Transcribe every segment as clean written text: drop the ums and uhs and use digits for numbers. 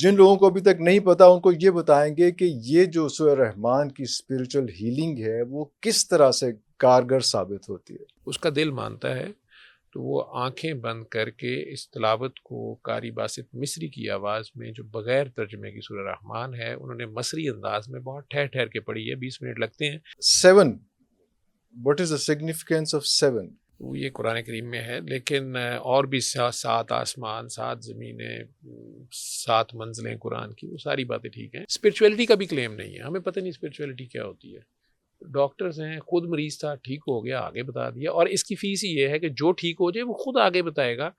जिन लोगों को अभी तक नहीं पता उनको ये बताएँगे कि ये जो सूरह रहमान की स्पिरिचुअल हीलिंग है, वो किस तरह से कारगर साबित होती है? उसका दिल मानता है, तो वो आँखें बंद करके इस तिलावत को कारी बासित मिस्री की आवाज़ में, जो बग़ैर तर्जुमे की सूरह रहमान है, उन्होंने मसरी अंदाज़ में बहुत ठहर-ठहर के पढ़ी है, 20 मिनट लगते हैं। 7 what is the significance of 7? वो ये कुरान करीम में है, लेकिन और भी 7 आसमान, 7 ज़मीनें, 7 मंज़िलें कुरान की, वो सारी बातें ठीक हैं। स्पिरिचुअलिटी का भी क्लेम नहीं है, हमें पता नहीं स्पिरिचुअलिटी क्या होती है। डॉक्टर्स हैं, खुद मरीज़ था, ठीक हो गया, आगे बता दिया, और इसकी फ़ीस ही ये है कि जो ठीक हो जाए वो खुद आगे बताएगा।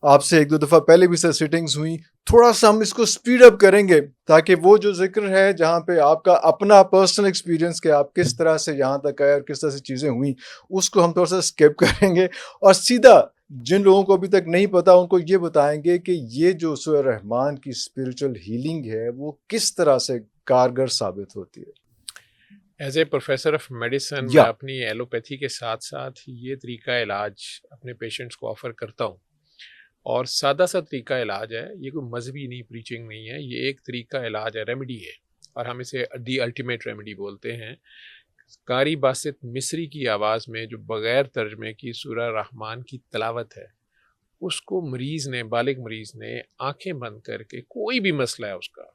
आपसे 1-2 दफ़ा पहले भी सर सिटिंग्स हुई, थोड़ा-सा हम इसको स्पीड अप करेंगे ताकि वो जो ज़िक्र है जहाँ पे आपका अपना पर्सनल एक्सपीरियंस कि आप किस तरह से यहाँ तक आए और किस तरह से चीज़ें हुई, उसको हम थोड़ा-सा स्किप करेंगे और सीधा जिन लोगों को अभी तक नहीं पता उनको ये बताएँगे कि ये जो सूरह रहमान की स्पिरिचुअल हीलिंग है, वो किस तरह से कारगर साबित होती है। As a professor of medicine मैं या अपनी एलोपैथी के साथ-साथ ये तरीका इलाज अपने पेशेंट्स को ऑफ़र करता हूँ, और सादा-सा तरीका इलाज है, ये कोई मज़हबी नहीं, प्रीचिंग नहीं है, ये एक तरीका इलाज है, रेमेडी है, और हम इसे दी अल्टीमेट रेमेडी बोलते हैं। कारी बासित मिस्री की आवाज़ में जो बग़ैर तर्जुमे की सूरह रहमान की तिलावत है, उसको मरीज़ ने, बालिग मरीज़ ने आँखें बंद करके, कोई भी मसला है उसका,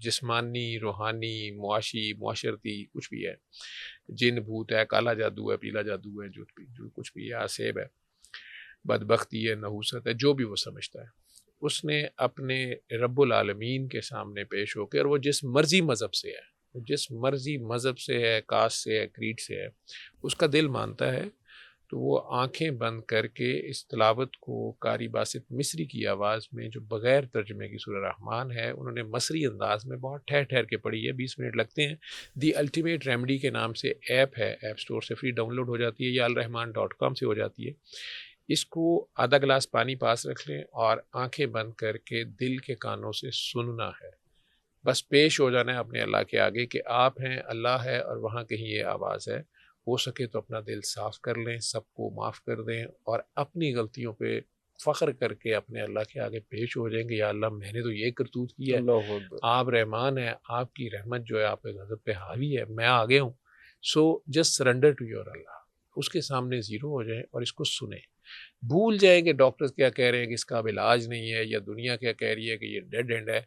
जिस्मानी, रूहानी, मुआशी, मुआशरती, कुछ भी है, जिन भूत है, काला जादू है, पीला जादू है, जो कुछ भी है, आसेब है, बदबख्ती है, नहूसत है, जो भी वो समझता है, उसने अपने रब्बुल आलमीन के सामने पेश होकर, और वो जिस मर्ज़ी मज़हब से है, जिस मर्ज़ी मज़हब से है, कास्ट से है, क्रीड से है, उसका दिल मानता है, तो वो आँखें बंद करके इस तिलावत को कारी बासित मिस्री की आवाज़ में, जो बग़ैर तर्जुमे की सूरह रहमान है, उन्होंने मसरी अंदाज़ में बहुत ठहर-ठहर के पढ़ी है, 20 मिनट लगते हैं। दी अल्टीमेट रेमेडी के नाम से ऐप है, ऐप स्टोर से फ्री डाउनलोड हो जाती है, या alrahman.com से हो जाती है। इसको आधा गिलास पानी पास रख लें और आँखें बंद करके दिल के कानों से सुनना है। बस पेश हो जाना है अपने अल्लाह के आगे कि आप हैं, अल्लाह है, और वहाँ कहीं ये आवाज़ है। हो सके तो अपना दिल साफ़ कर लें, सबको माफ़ कर दें, और अपनी गलतियों पे फ़ख्र करके अपने अल्लाह के आगे पेश हो जाएँगे, या अल्लाह मैंने तो ये करतूत की है, अल्लाहू अकबर। आप रहमान हैं, आपकी रहमत जो है आप पे गज़ब पे हावी है, मैं आ गया हूँ। So just surrender to your Allah. उसके सामने ज़ीरो हो जाएँ और इसको सुनें। भूल जाएँ कि डॉक्टर्स क्या कह रहे हैं कि इसका अब इलाज नहीं है, या दुनिया क्या कह रही है कि ये डेड एंड है।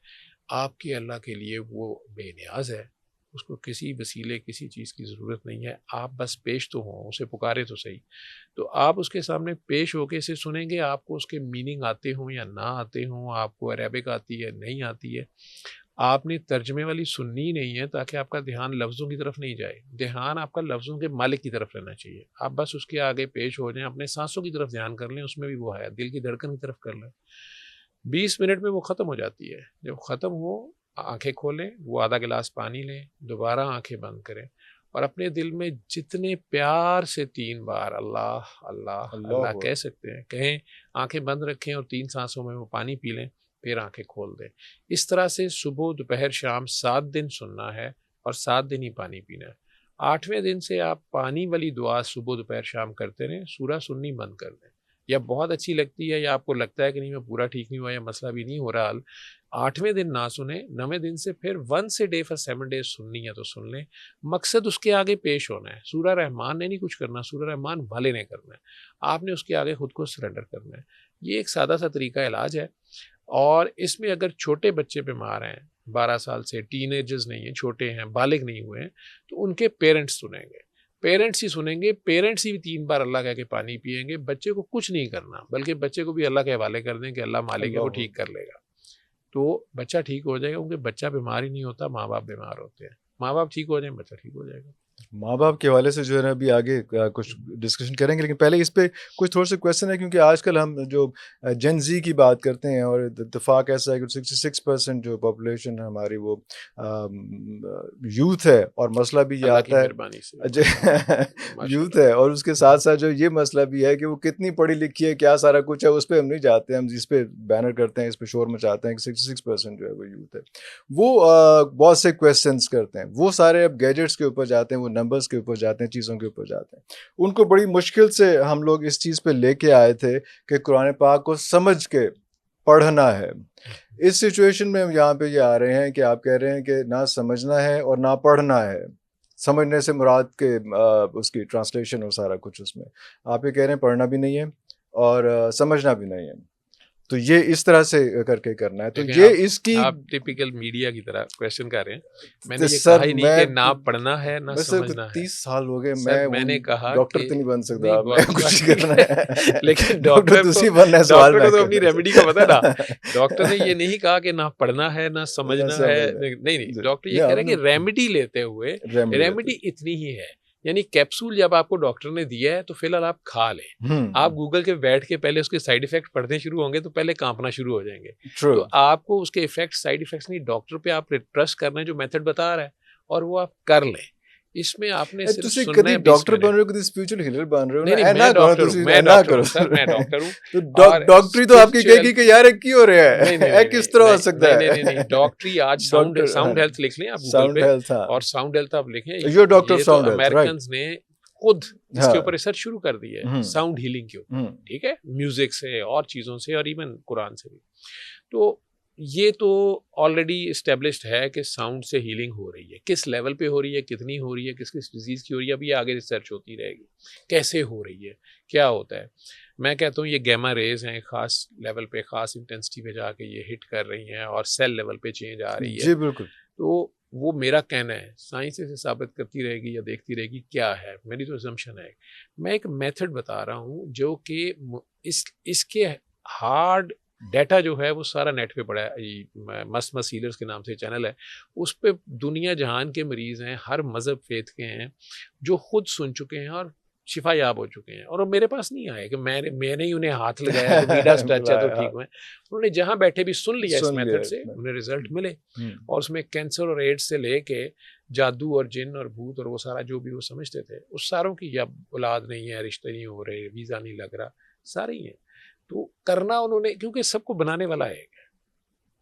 आपके अल्लाह के लिए वो बेनियाज़ है, उसको किसी वसीले, किसी चीज़ की ज़रूरत नहीं है, आप बस पेश तो हों, उसे पुकारे तो सही। तो आप उसके सामने पेश होके इसे सुनेंगे, आपको उसके मीनिंग आते हों या ना आते हों, आपको अरेबिक आती है, नहीं आती है, आपने तर्जमे वाली सुननी ही नहीं है, ताकि आपका ध्यान लफ्ज़ों की तरफ नहीं जाए, ध्यान आपका लफ्ज़ों के मालिक की तरफ रहना चाहिए। आप बस उसके आगे पेश हो जाएँ, अपने साँसों की तरफ ध्यान कर लें, उसमें भी वो है, दिल की धड़कन की तरफ कर लें। 20 मिनट में वो ख़त्म हो जाती है। जब ख़त्म हो, आँखें खोलें, वो आधा गिलास पानी लें, दोबारा आँखें बंद करें, और अपने दिल में जितने प्यार से 3 बार अल्लाह, अल्लाह, अल्लाह अल्लाहू कह अकबर। सकते हैं, कहें, आँखें बंद रखें और 3 साँसों में वो पानी पी लें, फिर आँखें खोल दें। इस तरह से सुबह, दोपहर, शाम 7 दिन सुनना है, और 7 दिन ही पानी पीना है। 8वें दिन से आप पानी वाली दुआ सुबह, दोपहर, शाम करते रहें, सूरह सुननी बंद कर दें। या बहुत अच्छी लगती है, या आपको लगता है कि नहीं मैं पूरा ठीक नहीं हुआ, या मसला भी नहीं हो रहा हल, 8वें दिन ना सुने, 9वें दिन से फिर 1 डे फॉर 7 डेज़ सुननी है तो सुन लें। मकसद उसके आगे पेश होना है। सूरह रहमान ने नहीं कुछ करना, सूरह रहमान वाले ने करना है। आपने उसके आगे खुद को सरेंडर करना है। ये एक सादा-सा तरीका इलाज है, और इसमें अगर छोटे बच्चे बीमार हैं, 12 साल से, टीनेजर्स नहीं हैं, छोटे हैं, बालिग नहीं हुए हैं, तो उनके पेरेंट्स सुनेंगे। पेरेंट्स ही सुनेंगे, पेरेंट्स ही 3 बार अल्लाह कह के पानी पिएँगे, बच्चे को कुछ नहीं करना, बल्कि बच्चे को भी अल्लाह के हवाले कर दें कि अल्लाह मालिक है, वो अल्लाहू ठीक अकबर। कर लेगा। तो बच्चा ठीक हो जाएगा, क्योंकि बच्चा बीमार ही नहीं होता, माँ-बाप बीमार होते हैं। माँ-बाप ठीक हो जाएँ, बच्चा ठीक हो जाएगा। माँ बाप के हवाले से जो है ना अभी आगे कुछ डिस्कशन करेंगे, लेकिन पहले इस पे कुछ थोड़े से क्वेश्चन है, क्योंकि आजकल हम जो जेन जी की बात करते हैं और इत्तेफाक ऐसा है कि 66% जो पॉपुलेशन है हमारी वो यूथ है, और मसला भी ये अल्लाह की आता है मेहरबानी से यूथ माशाल्लाह। है, और उसके साथ साथ जो ये मसला भी है कि वो कितनी पढ़ी लिखी है, क्या सारा कुछ है, उस पर हम नहीं जाते, हम जिस पे बैनर करते हैं, इस पे शोर मचाते हैं कि 66% जो है वो यूथ है। वो बहुत से क्वेश्चंस करते हैं, वो सारे अब गैजेट्स के ऊपर जाते हैं, वो नंबर्स के ऊपर जाते हैं, चीज़ों के ऊपर जाते हैं। उनको बड़ी मुश्किल से हम लोग इस चीज़ पे लेके आए थे कि कुरान पाक को समझ के पढ़ना है। इस सिचुएशन में हम यहाँ पे ये आ रहे हैं कि आप कह रहे हैं कि ना समझना है और ना पढ़ना है। समझने से मुराद के उसकी ट्रांसलेशन और सारा कुछ उसमें, आप ये कह रहे हैं पढ़ना भी नहीं है और समझना भी नहीं है। तो ये इस तरह से करके करना है, तो देखें ये इसकी आप टिपिकल मीडिया की तरह क्वेश्चन कर रहे हैं। मैंने ये सर कहा ही नहीं कि ना पढ़ना है ना मैं सर समझना है। 30 साल हो गए, सर मैं मैंने कहा डॉक्टर कि तो नहीं बन नहीं सकता, मैं आपकी कुछ बात ही ठीक करना है है लेकिन डॉक्टर तो उसी बनना है, सवाल डॉक्टर मैं को तो अपनी करना रेमेडी का पता है ना। है। डॉक्टर ने ये नहीं कहा कि ना पढ़ना है ना ना समझना है, समझना नहीं नहीं, जी, डॉक्टर ये नहीं कह रहे हैं आपने कि रेमेडी लेते हुए रेमेडी लेते रेमेडी इतनी ही है, यानी कैप्सूल जब आपको डॉक्टर ने दिया है तो फिलहाल आप खा लें। आप गूगल के बैठ के पहले उसके साइड इफेक्ट पढ़ने शुरू होंगे तो पहले कांपना शुरू हो जाएंगे। ट्रू तो आपको उसके इफेक्ट्स साइड इफेक्ट्स नहीं, डॉक्टर पे आप ट्रस्ट करना है जो मेथड बता रहा है और वो आप कर लें। इसमें आपने सिर्फ ਤੁਸੀਂ सुनना कभी है 20 डॉक्टर बन मिनट। रहे हो, कभी स्पिरिचुअल हीलर बन रहे हो नहीं ना, नहीं, ऐना मैं करो डॉक्टर हूँ, ਤੁਸੀਂ मैं ऐना डॉक्टर करो हूँ सर, मैं डॉक्टर हूँ। तो और डॉक्टरी तो आपकी कहेगी स्पिरिचुअल कि यार ये की हो रहा है नहीं नहीं ये नहीं किस तरह हो नहीं सकता नहीं है नहीं नहीं, डॉक्टरी आज साउंड डॉक्टर साउंड हेल्थ लिख लें आप गूगल साउंड पे, हेल्थ, हाँ, और साउंड हेल्थ आप लिखें। You're doctor of ये तो sound health, right? अमेरिकन ने खुद इसके हाँ, ऊपर रिसर्च शुरू कर दी है, साउंड हीलिंग के ऊपर, ठीक है, म्यूजिक से और चीज़ों से और इवन कुरान से भी। तो ये तो ऑलरेडी इस्टेब्लिश्ड है कि साउंड से हीलिंग हो रही है। किस लेवल पे हो रही है, कितनी हो रही है, किस किस डिजीज़ की हो रही है, अभी आगे रिसर्च होती रहेगी। कैसे हो रही है, क्या होता है। मैं कहता हूँ ये गैमा रेज हैं, ख़ास लेवल पे, ख़ास इंटेंसिटी पे जाके ये हिट कर रही हैं और सेल लेवल पे चेंज आ रही है। जी बिल्कुल। तो वो मेरा कहना है, साइंस इसे साबित करती रहेगी या देखती रहेगी क्या है, मेरी तो असम्पशन है। मैं एक मेथड बता रहा हूँ जो कि इसके हार्ड डाटा जो है वो सारा नेट पे पड़ा है। मस्त हीलर्स के नाम से चैनल है, उस पे दुनिया जहान के मरीज़ हैं, हर मज़हब फेथ के हैं, जो खुद सुन चुके हैं और शिफा याब हो चुके हैं। और वो मेरे पास नहीं आए कि मैंने ही उन्हें हाथ लगाया तो मीडास टच है तो ठीक हुए। उन्होंने जहाँ बैठे भी सुन लिया इस मेथड से, उन्हें रिजल्ट मिले। और उसमें कैंसर और एड्स से लेके जादू और जिन और भूत और वो सारा जो भी वो समझते थे, उस सारों की, या औलाद नहीं है, रिश्ते नहीं हो रहे, वीज़ा नहीं लग रहा, सारे ही हैं। तो करना उन्होंने, क्योंकि सबको बनाने वाला है,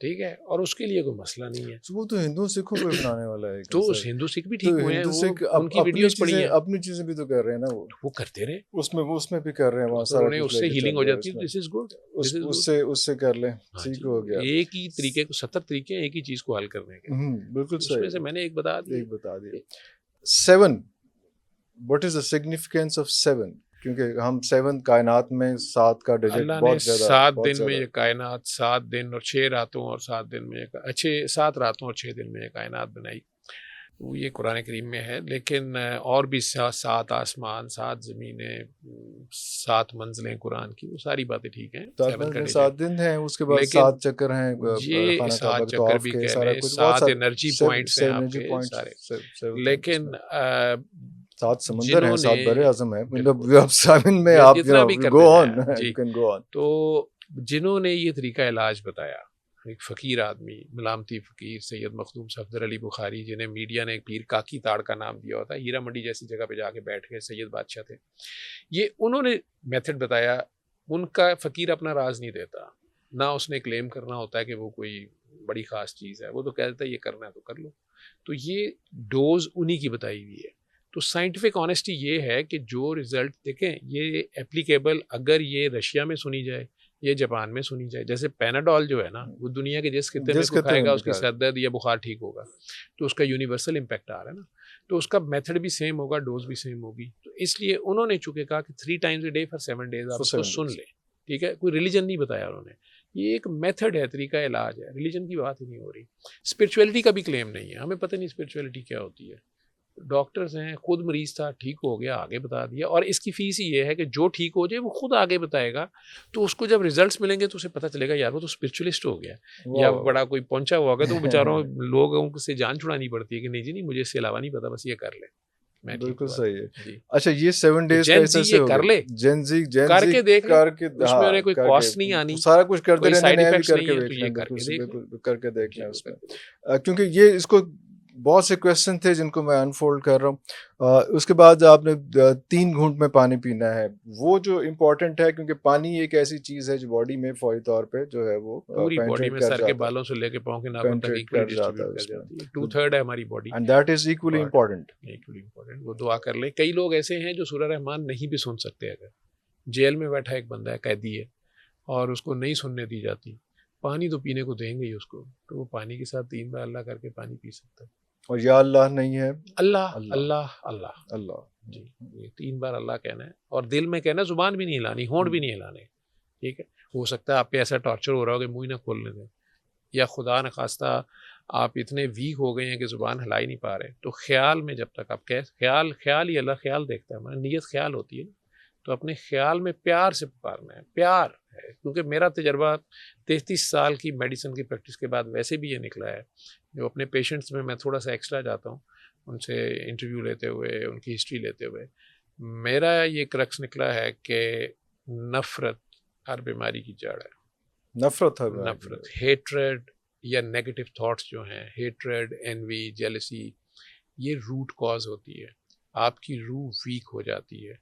ठीक है, और उसके लिए कोई मसला नहीं है। वो तो हिंदू सिखों को बनाने वाला है तो हिंदू सिख भी ठीक तो हुए हैं, हिंदू वो सिख उनकी वीडियोस पड़ी हैं, अपनी चीजें भी तो कर रहे हैं ना, वो करते रहे, उसमें भी कर रहे हैं, वहाँ सारा उन्हें कुछ उससे लेके हीलिंग चल हो रहे हैं जाती है। उसमें। दिस इज गुड, उससे कर लें, हाँ ठीक जी, हो गया। एक ही तरीके को 70 तरीके हैं एक ही चीज को हल करने के। बिल्कुल उसमें सही, से मैंने एक बता दिया। 7, what is the significance of 7? क्योंकि हम 7 कायनात में 7 का डिजिट अल्लाह ने बहुत ज्यादा, 7 बहुत दिन में ज्यादा। ये कायनात, 7 दिन और 6 रातों और 7 दिन में 7 रातों और 6 दिन में ये कायनात बनाई। वो ये कुरान करीम में है, लेकिन और भी 7 आसमान, 7 ज़मीनें, 7 मंजिलें कुरान की, वो सारी बातें ठीक हैं। 7 दिन हैं, उसके बाद 7 चक्कर हैं, ये खाना 7 काबा चक्कर भी के, कह सारा लें, कुछ 7 एनर्जी पॉइंट्स हैं एनर्जी आपके पॉइंट्स सारे। लेकिन 7 समुंदर हैं, 7 बरे आज़म हैं, बिल्कुल, आप 7 में आप जितना भी करते गो ऑन, हैं, जी। You can go on. तो जिन्होंने ये तरीका इलाज बताया, एक फ़कीर आदमी, मलामती फ़कीर सैयद मखदूम सफदर अली बुखारी, जिन्हें मीडिया ने एक पीर काकी ताड़ का नाम दिया होता है, हीरा मंडी जैसी जगह पे जाके बैठ गए, सैयद बादशाह थे, ये उन्होंने मेथड बताया। उनका फ़कीर अपना राज नहीं देता, ना उसने क्लेम करना होता है कि वो कोई बड़ी ख़ास चीज़ है, वो तो कह देता है ये करना है तो कर लो। तो ये डोज उन्हीं की बताई हुई है। तो साइंटिफिक ऑनेस्टी ये है कि जो रिज़ल्ट देखें, ये एप्लीकेबल अगर ये रशिया में सुनी जाए, ये जापान में सुनी जाए। जैसे पैनाडोल जो है ना, वो दुनिया के जिस खित्ते में इसको खाएगा उसकी सर दर्द या बुखार ठीक होगा, तो उसका यूनिवर्सल इम्पैक्ट आ रहा है ना, तो उसका मेथड भी सेम होगा, डोज भी सेम होगी। तो इसलिए उन्होंने चूंकि कहा कि 3 times a day for 7 days आप उसको सुन लें, ठीक है, कोई रिलीजन नहीं बताया उन्होंने, ये एक मेथड है, तरीका इलाज है, रिलीजन की बात ही नहीं हो रही। स्पिरिचुअलिटी का भी क्लेम नहीं है, हमें पता नहीं स्पिरिचुअलिटी क्या होती है। डॉक्टर्स हैं, खुद मरीज था, ठीक हो गया, आगे बता दिया। और इसकी फीस ही ये है कि जो ठीक हो जाए वो खुद आगे बताएगा, तो उसको जब रिजल्ट्स मिलेंगे तो उसे पता चलेगा यार वो तो स्पिरिचुअलिस्ट हो गया, या बड़ा कोई पहुंचा हुआ होगा, तो बेचारों लोगों से जान छुड़ानी पड़ती है कि नहीं जी नहीं, मुझे इसके अलावा नहीं पता, बस ये कर ले। मैं ठीक बिल्कुल हुआ सही है। जी। अच्छा, ये 7 तो डेज का जेन ऐसे जी ऐसे ये हो कर गए। ले, जेन जी करके देख ले, करके उसमें उन्हें कोई करके कॉस्ट नहीं आनी, सारा कुछ कर दे कोई रहे हैं, साइड नया भी इफेक्ट्स नहीं करके है, देख तो लें, ये बिल्कुल करके देख ले। बिल्कुल करके देख जी, लें वो उसमें। करके देख क्योंकि ये इसको बहुत से क्वेश्चन थे जिनको मैं अनफोल्ड कर रहा हूँ। उसके बाद आपने 3 घूंट में पानी पीना है, वो जो इम्पोर्टेंट है, क्योंकि पानी एक ऐसी चीज़ है जो बॉडी में फौरी तौर पे जो है वो पूरी बॉडी पेनिट्रेट में कर सर के जाता है, बालों से लेके पाँव के नाखून तक पेनिट्रेट इक्वली कर जाता डिस्ट्रीब्यूट है कर उसमें। जाती है। तो 2/3 है हमारी body, and that is equally but important. Equally important, वो दुआ कर ले। कई लोग ऐसे हैं जो सूरह रहमान नहीं भी सुन सकते। अगर जेल में बैठा एक बंदा है, कैदी है, और उसको नहीं सुनने दी जाती, पानी तो पीने को देंगे ही उसको, तो वो पानी के साथ 3 बार अल्लाह करके पानी पी सकता है। और या अल्लाह नहीं है, अल्लाह अल्लाह अल्लाह अल्लाह, अल्लाह। जी, ये 3 बार अल्लाह कहना है, और दिल में कहना, जुबान भी नहीं हिलानी, होंठ भी नहीं हिलाने। ठीक है, हो सकता है आप पे ऐसा टॉर्चर हो रहा हो कि मुंह ही ना खोलने दें, या खुदा न खास्ता आप इतने वीक हो गए हैं कि ज़ुबान हिला ही नहीं पा रहे, तो ख्याल में जब तक आप कह, ख्याल ख्याल ही अल्लाह ख्याल देखता है, हमारा नीयत ख्याल होती है, तो अपने ख्याल में प्यार से पुकारना है, प्यार है। क्योंकि मेरा तजर्बा 33 साल की मेडिसिन की प्रैक्टिस के बाद वैसे भी ये निकला है, जो अपने पेशेंट्स में मैं थोड़ा सा एक्स्ट्रा जाता हूँ, उनसे इंटरव्यू लेते हुए, उनकी हिस्ट्री लेते हुए, मेरा ये क्रक्स निकला है कि नफ़रत हर बीमारी की जड़ है। नफरत है नफरत, हेट्रेड या नेगेटिव थॉट्स जो हैं, हेट्रेड, एनवी, जेलसी, ये रूट कॉज होती है। आपकी रूह वीक हो जाती है,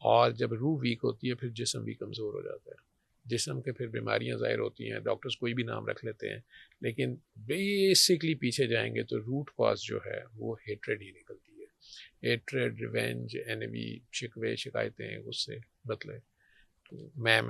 और जब रूह वीक होती है फिर जिस्म भी कमज़ोर हो जाता है। जिस्म के फिर बीमारियां ज़ाहिर होती हैं, डॉक्टर्स कोई भी नाम रख लेते हैं, लेकिन बेसिकली पीछे जाएंगे तो रूट कॉज जो है वो हेट्रेड ही निकलती है। हेट्रेड, रिवेंज, एनवी, शिकवे, शिकायतें, गुस्से, बदले, तो मैं